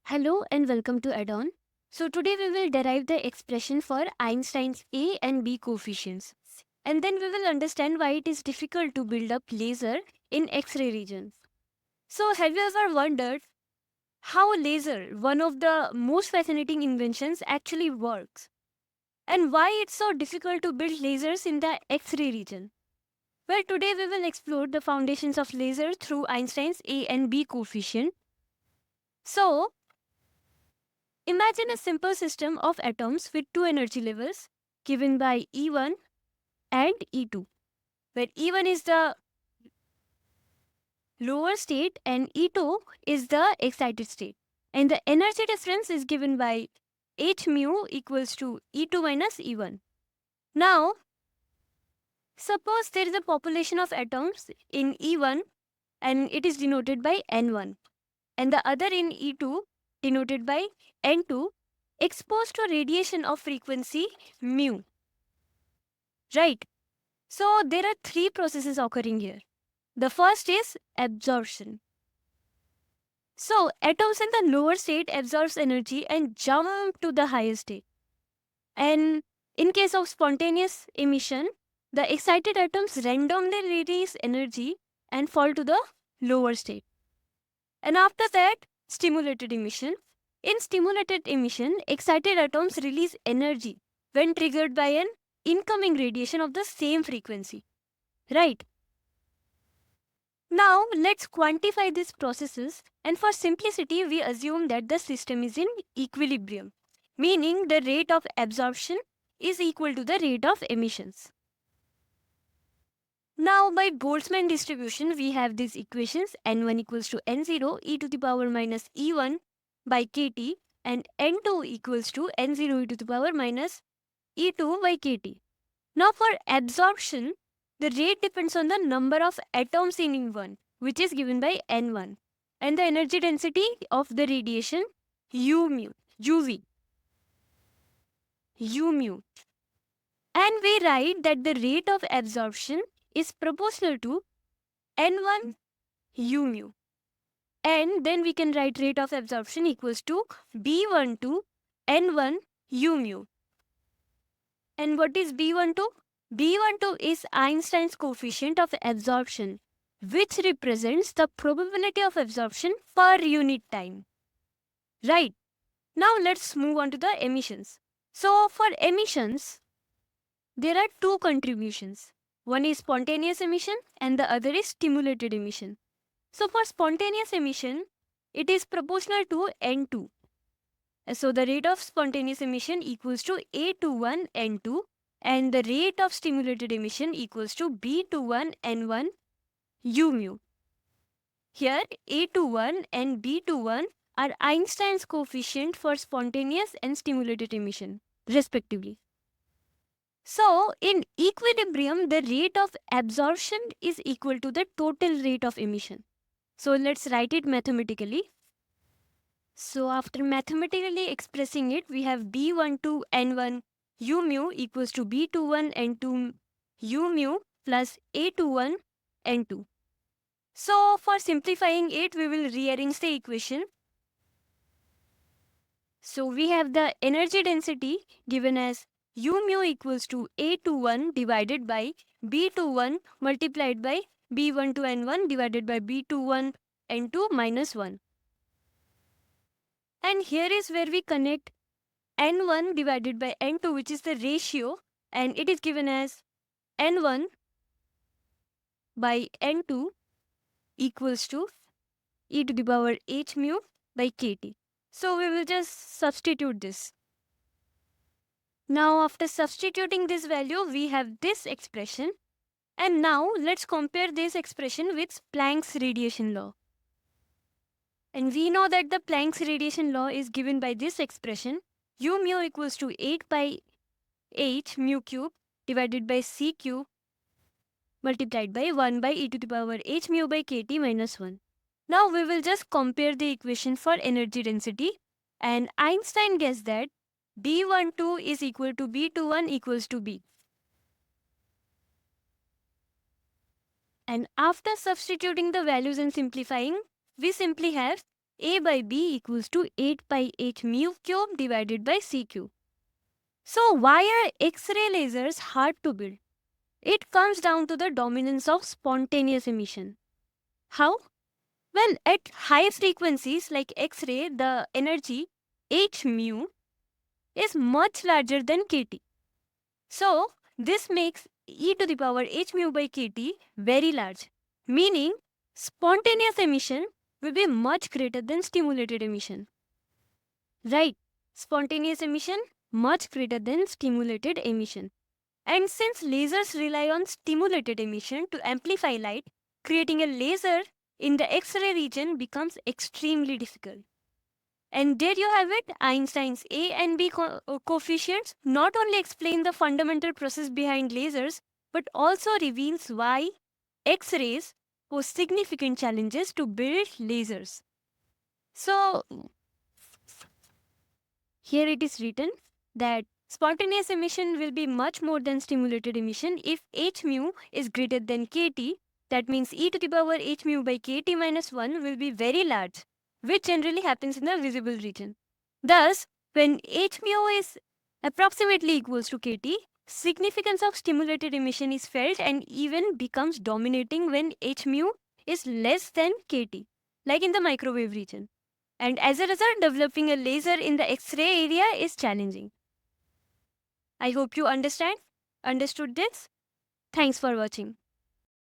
Hello and welcome to Add-on. So today we will derive the expression for Einstein's A and B coefficients. And then we will understand why it is difficult to build up laser in X-ray regions. So have you ever wondered how laser, one of the most fascinating inventions, actually works? And why it's so difficult to build lasers in the X-ray region? Well, today we will explore the foundations of laser through Einstein's A and B coefficient. So, imagine a simple system of atoms with two energy levels given by E1 and E2, where E1 is the lower state and E2 is the excited state. And the energy difference is given by H mu equals to E2 minus E1. Now, suppose there is a population of atoms in E1 and it is denoted by N1, and the other in E2 denoted by N2, exposed to radiation of frequency mu. Right. So there are three processes occurring here. The first is absorption. So atoms in the lower state absorbs energy and jump to the higher state. And in case of spontaneous emission, the excited atoms randomly release energy and fall to the lower state. And after that, stimulated emission. In stimulated emission, excited atoms release energy when triggered by an incoming radiation of the same frequency. Right. Now, let's quantify these processes, and for simplicity, we assume that the system is in equilibrium, meaning the rate of absorption is equal to the rate of emissions. Now, by Boltzmann distribution, we have these equations n1 equals to n0 e to the power minus e1 by kt, and n2 equals to n0 e to the power minus e2 by kt. Now, for absorption, the rate depends on the number of atoms in E1, which is given by N1, and the energy density of the radiation U mu, UV, U mu. And we write that the rate of absorption is proportional to N1 U mu. And then we can write rate of absorption equals to B12 N1 U mu. And what is B12? B12 is Einstein's coefficient of absorption, which represents the probability of absorption per unit time. Right. Now let's move on to the emissions. So for emissions, there are two contributions. One is spontaneous emission and the other is stimulated emission. So for spontaneous emission, it is proportional to N2. So the rate of spontaneous emission equals to A21 N2, and the rate of stimulated emission equals to B21 N1 U mu. Here A21 and B21 are Einstein's coefficient for spontaneous and stimulated emission, respectively. So in equilibrium, the rate of absorption is equal to the total rate of emission. So let's write it mathematically. So after mathematically expressing it, we have B12 N1 U mu equals to B21 N2 U mu plus A21 N2. So for simplifying it, we will rearrange the equation. So we have the energy density given as U mu equals to A21 divided by B21 multiplied by B12 N1 divided by B21 N2 minus 1. And here is where we connect N1 divided by N2, which is the ratio, and it is given as N1 by N2 equals to e to the power h mu by kt. So we will just substitute this. Now after substituting this value, we have this expression. And now let's compare this expression with Planck's radiation law. And we know that the Planck's radiation law is given by this expression. U mu equals to 8 by h mu cube divided by c cube multiplied by 1 by e to the power h mu by kt minus 1. Now we will just compare the equation for energy density, and Einstein guessed that B12 is equal to B21 equals to B. And after substituting the values and simplifying, we simply have A by B equals to 8 pi h mu cube divided by c cube. So why are X-ray lasers hard to build? It comes down to the dominance of spontaneous emission. How? Well, at high frequencies like X-ray, the energy h mu is much larger than kT. So this makes e to the power h mu by kT very large, meaning spontaneous emission will be much greater than stimulated emission. Right, spontaneous emission much greater than stimulated emission. And since lasers rely on stimulated emission to amplify light, creating a laser in the X-ray region becomes extremely difficult. And there you have it, Einstein's A and B coefficients not only explain the fundamental process behind lasers, but also reveals why X-rays pose significant challenges to build lasers. So, here it is written that spontaneous emission will be much more than stimulated emission if h mu is greater than kT. That means e to the power h mu by kT minus 1 will be very large, which generally happens in the visible region. Thus, when h mu is approximately equals to kT, significance of stimulated emission is felt and even becomes dominating when h mu is less than kT, like in the microwave region. And as a result, developing a laser in the X-ray area is challenging. I hope you understood this. Thanks for watching.